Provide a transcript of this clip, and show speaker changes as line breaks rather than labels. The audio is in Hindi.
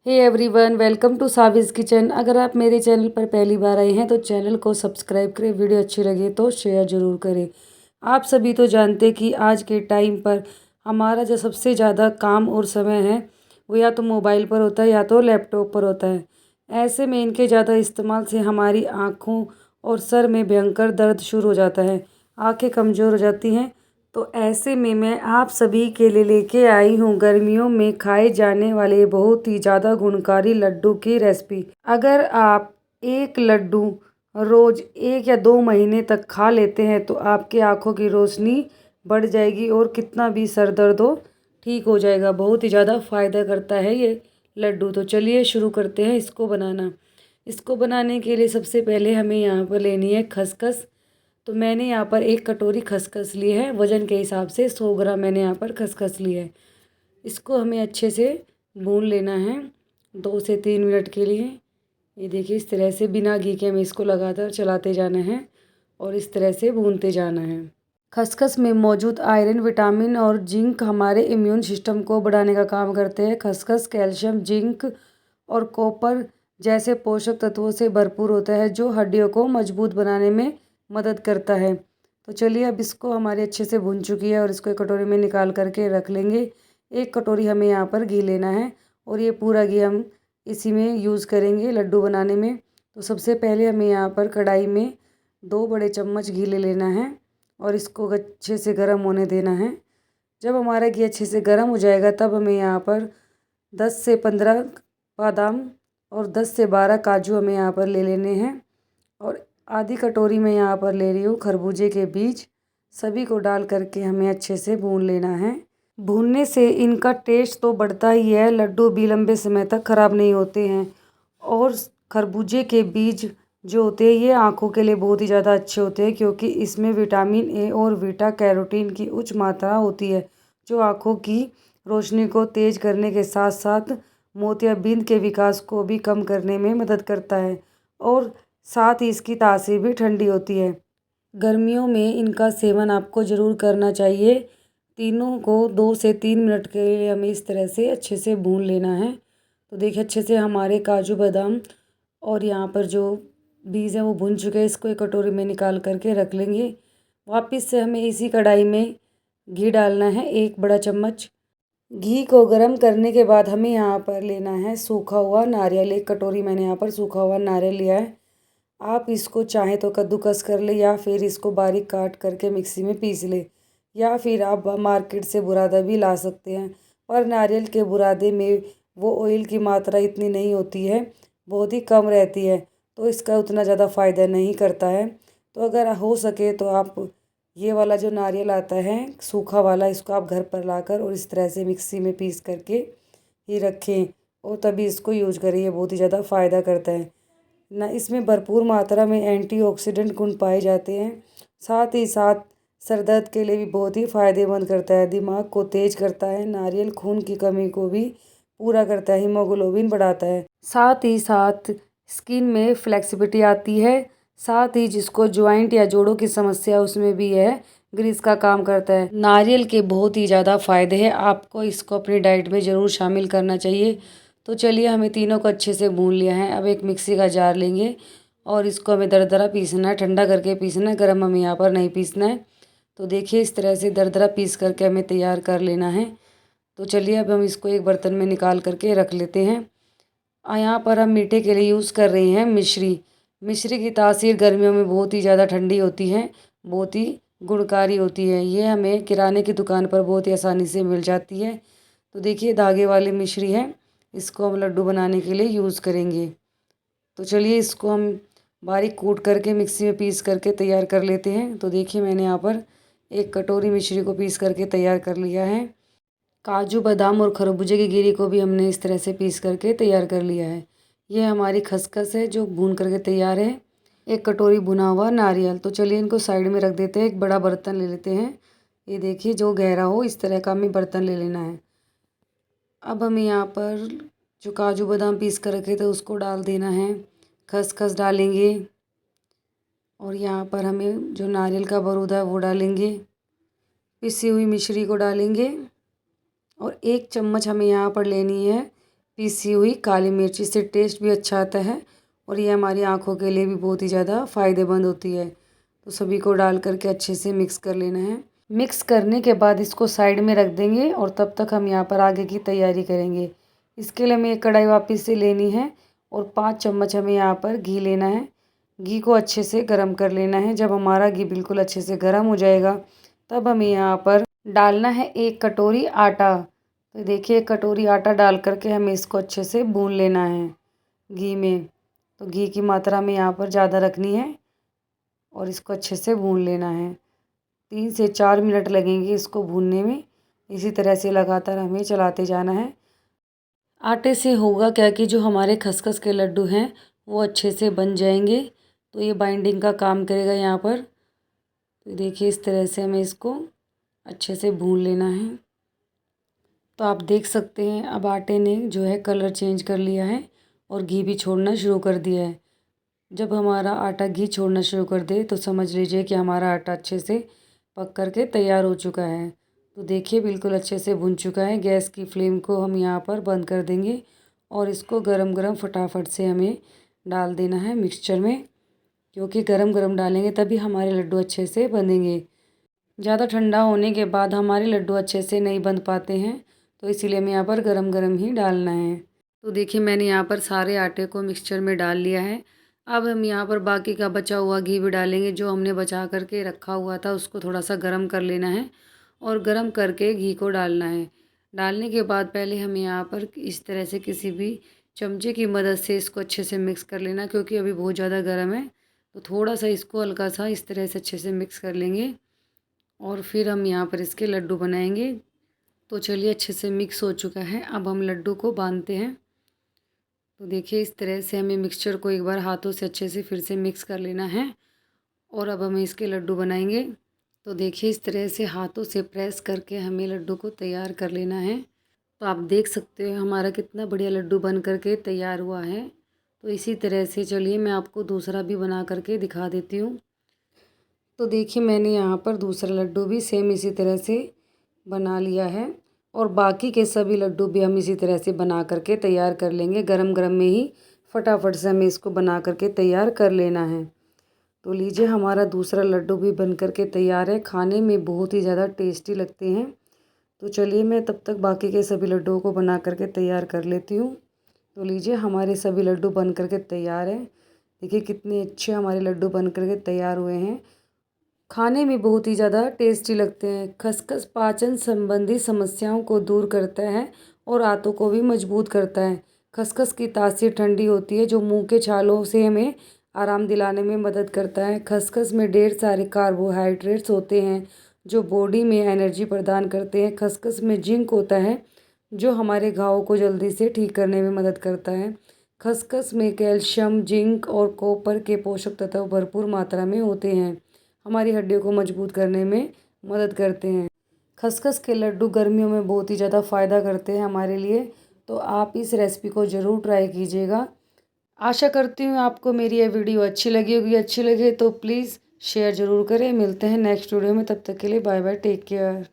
Hey everyone, welcome to Savi's kitchen. अगर आप मेरे चैनल पर पहली बार आए हैं तो चैनल को सब्सक्राइब करें, वीडियो अच्छी लगे तो शेयर ज़रूर करें। आप सभी तो जानते कि आज के टाइम पर हमारा जो सबसे ज़्यादा काम और समय है वो या तो मोबाइल पर होता है या तो लैपटॉप पर होता है। ऐसे में इनके ज़्यादा इस्तेमाल से हमारी आँखों और सर में भयंकर दर्द शुरू हो जाता है, आँखें कमज़ोर हो जाती हैं। तो ऐसे में मैं आप सभी के लिए लेके आई हूँ गर्मियों में खाए जाने वाले बहुत ही ज़्यादा गुणकारी लड्डू की रेसिपी। अगर आप एक लड्डू रोज़ 1 या 2 महीने तक खा लेते हैं तो आपके आँखों की रोशनी बढ़ जाएगी और कितना भी सर दर्द हो ठीक हो जाएगा। बहुत ही ज़्यादा फ़ायदा करता है ये लड्डू। तो चलिए शुरू करते हैं इसको बनाना। इसको बनाने के लिए सबसे पहले हमें यहाँ पर लेनी है खसखस। तो मैंने यहाँ पर 1 कटोरी खसखस ली है, वज़न के हिसाब से 100 ग्राम मैंने यहाँ पर खसखस ली है। इसको हमें अच्छे से भून लेना है 2 से 3 मिनट के लिए। ये देखिए, इस तरह से बिना घी के हमें इसको लगातार चलाते जाना है और इस तरह से भूनते जाना है। खसखस में मौजूद आयरन, विटामिन और जिंक हमारे इम्यून सिस्टम को बढ़ाने का काम करते हैं। खसखस कैल्शियम, जिंक और कॉपर जैसे पोषक तत्वों से भरपूर होता है जो हड्डियों को मजबूत बनाने में मदद करता है। तो चलिए, अब इसको हमारी अच्छे से भून चुकी है और इसको एक कटोरी में निकाल करके रख लेंगे। 1 कटोरी हमें यहाँ पर घी लेना है और ये पूरा घी हम इसी में यूज़ करेंगे लड्डू बनाने में। तो सबसे पहले हमें यहाँ पर कढ़ाई में 2 बड़े चम्मच घी ले लेना है और इसको अच्छे से गर्म होने देना है। जब हमारा घी अच्छे से गर्म हो जाएगा तब हमें यहाँ पर 10 से 15 बादाम और 10 से 12 काजू हमें यहाँ पर ले लेने हैं और आधी कटोरी में यहाँ पर ले रही हूँ खरबूजे के बीज। सभी को डाल करके हमें अच्छे से भून लेना है। भूनने से इनका टेस्ट तो बढ़ता ही है, लड्डू भी लंबे समय तक ख़राब नहीं होते हैं। और खरबूजे के बीज जो होते हैं ये आँखों के लिए बहुत ही ज़्यादा अच्छे होते हैं क्योंकि इसमें विटामिन ए और बीटा कैरोटीन की उच्च मात्रा होती है जो आँखों की रोशनी को तेज़ करने के साथ साथ मोतियाबिंद के विकास को भी कम करने में मदद करता है और साथ ही इसकी तासीर भी ठंडी होती है। गर्मियों में इनका सेवन आपको ज़रूर करना चाहिए। तीनों को 2 से 3 मिनट के लिए हमें इस तरह से अच्छे से भून लेना है। तो देखिए, अच्छे से हमारे काजू बादाम और यहाँ पर जो बीज हैं वो भुन चुके हैं। इसको एक कटोरी में निकाल करके रख लेंगे। वापस से हमें इसी कढ़ाई में घी डालना है 1 बड़ा चम्मच। घी को गर्म करने के बाद हमें यहाँ पर लेना है सूखा हुआ नारियल। 1 कटोरी मैंने यहाँ पर सूखा हुआ नारियल लिया है। आप इसको चाहें तो कद्दूकस कर ले या फिर इसको बारीक काट करके मिक्सी में पीस ले या फिर आप मार्केट से बुरादा भी ला सकते हैं। और नारियल के बुरादे में वो ऑयल की मात्रा इतनी नहीं होती है, बहुत ही कम रहती है, तो इसका उतना ज़्यादा फ़ायदा नहीं करता है। तो अगर हो सके तो आप ये वाला जो नारियल आता है सूखा वाला, इसको आप घर पर लाकर और इस तरह से मिक्सी में पीस करके ही रखें और तभी इसको यूज करें। ये बहुत ही ज़्यादा फ़ायदा करता है ना। इसमें भरपूर मात्रा में एंटीऑक्सीडेंट गुण पाए जाते हैं। साथ ही साथ सर दर्द के लिए भी बहुत ही फ़ायदेमंद करता है, दिमाग को तेज करता है। नारियल खून की कमी को भी पूरा करता है, हीमोग्लोबिन बढ़ाता है। साथ ही साथ स्किन में फ्लेक्सिबिलिटी आती है। साथ ही जिसको ज्वाइंट या जोड़ों की समस्या उसमें भी है ग्रीस का काम करता है। नारियल के बहुत ही ज़्यादा फ़ायदे हैं, आपको इसको अपनी डाइट में ज़रूर शामिल करना चाहिए। तो चलिए, हमें तीनों को अच्छे से भून लिया है। अब एक मिक्सी का जार लेंगे और इसको हमें दरदरा पीसना है, ठंडा करके पीसना है, गर्म हमें यहाँ पर नहीं पीसना है। तो देखिए, इस तरह से दरदरा पीस करके हमें तैयार कर लेना है। तो चलिए, अब हम इसको एक बर्तन में निकाल करके रख लेते हैं। यहाँ पर हम मीठे के लिए यूज़ कर रहे हैं मिश्री। मिश्री की तासीर गर्मियों में बहुत ही ज़्यादा ठंडी होती है, बहुत ही गुणकारी होती है। ये हमें किराने की दुकान पर बहुत ही आसानी से मिल जाती है। तो देखिए, धागे वाली मिश्री है, इसको हम लड्डू बनाने के लिए यूज़ करेंगे। तो चलिए, इसको हम बारीक कूट करके मिक्सी में पीस करके तैयार कर लेते हैं। तो देखिए, मैंने यहाँ पर 1 कटोरी मिश्री को पीस करके तैयार कर लिया है। काजू बादाम और खरबूजे की गिरी को भी हमने इस तरह से पीस करके तैयार कर लिया है। ये हमारी खसखस है जो भून करके तैयार है। 1 कटोरी भुना हुआ नारियल। तो चलिए, इनको साइड में रख देते हैं। एक बड़ा बर्तन ले लेते हैं। ये देखिए, जो गहरा हो इस तरह का हमें बर्तन ले लेना है। अब हमें यहाँ पर जो काजू बादाम पीस कर रखे थे उसको डाल देना है, खसखस डालेंगे और यहाँ पर हमें जो नारियल का बरूदा है वो डालेंगे, पिसी हुई मिश्री को डालेंगे और 1 चम्मच हमें यहाँ पर लेनी है पीसी हुई काली मिर्च, इससे टेस्ट भी अच्छा आता है और ये हमारी आँखों के लिए भी बहुत ही ज़्यादा फ़ायदेमंद होती है। तो सभी को डाल करके अच्छे से मिक्स कर लेना है। मिक्स करने के बाद इसको साइड में रख देंगे और तब तक हम यहाँ पर आगे की तैयारी करेंगे। इसके लिए हमें एक कढ़ाई वापस से लेनी है और 5 चम्मच हमें यहाँ पर घी लेना है। घी को अच्छे से गर्म कर लेना है। जब हमारा घी बिल्कुल अच्छे से गर्म हो जाएगा तब हमें यहाँ पर डालना है 1 कटोरी आटा। तो देखिए 1 कटोरी आटा डाल करके हमें इसको अच्छे से भून लेना है घी में। तो घी की मात्रा में यहाँ पर ज़्यादा रखनी है और इसको अच्छे से भून लेना है। 3 से 4 मिनट लगेंगे इसको भूनने में। इसी तरह से लगातार हमें चलाते जाना है। आटे से होगा क्या कि जो हमारे खसखस के लड्डू हैं वो अच्छे से बन जाएंगे। तो ये बाइंडिंग का काम करेगा यहाँ पर। तो देखिए इस तरह से हमें इसको अच्छे से भून लेना है। तो आप देख सकते हैं अब आटे ने जो है कलर चेंज कर लिया है और घी भी छोड़ना शुरू कर दिया है। जब हमारा आटा घी छोड़ना शुरू कर दे तो समझ लीजिए कि हमारा आटा अच्छे से पक कर के तैयार हो चुका है। तो देखिए बिल्कुल अच्छे से भुन चुका है। गैस की फ्लेम को हम यहाँ पर बंद कर देंगे और इसको गरम गरम फटाफट से हमें डाल देना है मिक्सचर में, क्योंकि गरम गरम डालेंगे तभी हमारे लड्डू अच्छे से बनेंगे। ज़्यादा ठंडा होने के बाद हमारे लड्डू अच्छे से नहीं बन पाते हैं, तो इसीलिए हमें यहाँ पर गरम गरम ही डालना है। तो देखिए मैंने यहाँ पर सारे आटे को मिक्सचर में डाल लिया है। अब हम यहाँ पर बाकी का बचा हुआ घी भी डालेंगे। जो हमने बचा करके रखा हुआ था उसको थोड़ा सा गर्म कर लेना है और गर्म करके घी को डालना है। डालने के बाद पहले हमें यहाँ पर इस तरह से किसी भी चमचे की मदद से इसको अच्छे से मिक्स कर लेना, क्योंकि अभी बहुत ज़्यादा गर्म है। तो थोड़ा सा इसको हल्का सा इस तरह से अच्छे से मिक्स कर लेंगे और फिर हम यहाँ पर इसके लड्डू बनाएंगे। तो चलिए अच्छे से मिक्स हो चुका है। अब हम लड्डू को बांधते हैं। तो देखिए इस तरह से हमें मिक्सचर को एक बार हाथों से अच्छे से फिर से मिक्स कर लेना है और अब हमें इसके लड्डू बनाएंगे। तो देखिए इस तरह से हाथों से प्रेस करके हमें लड्डू को तैयार कर लेना है। तो आप देख सकते हो हमारा कितना बढ़िया लड्डू बन करके तैयार हुआ है। तो इसी तरह से चलिए मैं आपको दूसरा भी बना करके दिखा देती हूँ। तो देखिए मैंने यहाँ पर दूसरा लड्डू भी सेम इसी तरह से बना लिया है और बाकी के सभी लड्डू भी हम इसी तरह से बना करके तैयार कर लेंगे। गरम गरम में ही फटाफट से हमें इसको बना करके तैयार कर लेना है। तो लीजिए हमारा दूसरा लड्डू भी बन करके तैयार है। खाने में बहुत ही ज़्यादा टेस्टी लगते हैं। तो चलिए मैं तब तक बाकी के सभी लड्डुओं को बना करके तैयार कर लेती हूँ। तो लीजिए हमारे सभी लड्डू बन करके तैयार हैं। देखिए कितने अच्छे हमारे लड्डू बन करके तैयार हुए हैं। खाने में बहुत ही ज़्यादा टेस्टी लगते हैं। खसखस पाचन संबंधी समस्याओं को दूर करता है और आंतों को भी मजबूत करता है। खसखस की तासीर ठंडी होती है जो मुंह के छालों से हमें आराम दिलाने में मदद करता है। खसखस में ढेर सारे कार्बोहाइड्रेट्स होते हैं जो बॉडी में एनर्जी प्रदान करते हैं। खसखस में जिंक होता है जो हमारे घावों को जल्दी से ठीक करने में मदद करता है। खसखस में कैल्शियम, जिंक और कॉपर के पोषक तत्व भरपूर मात्रा में होते हैं। हमारी हड्डियों को मजबूत करने में मदद करते हैं। खसखस के लड्डू गर्मियों में बहुत ही ज़्यादा फ़ायदा करते हैं हमारे लिए। तो आप इस रेसिपी को ज़रूर ट्राई कीजिएगा। आशा करती हूँ आपको मेरी यह वीडियो अच्छी लगी होगी। अच्छी लगे तो प्लीज़ शेयर ज़रूर करें। मिलते हैं नेक्स्ट वीडियो में, तब तक के लिए बाय बाय, टेक केयर।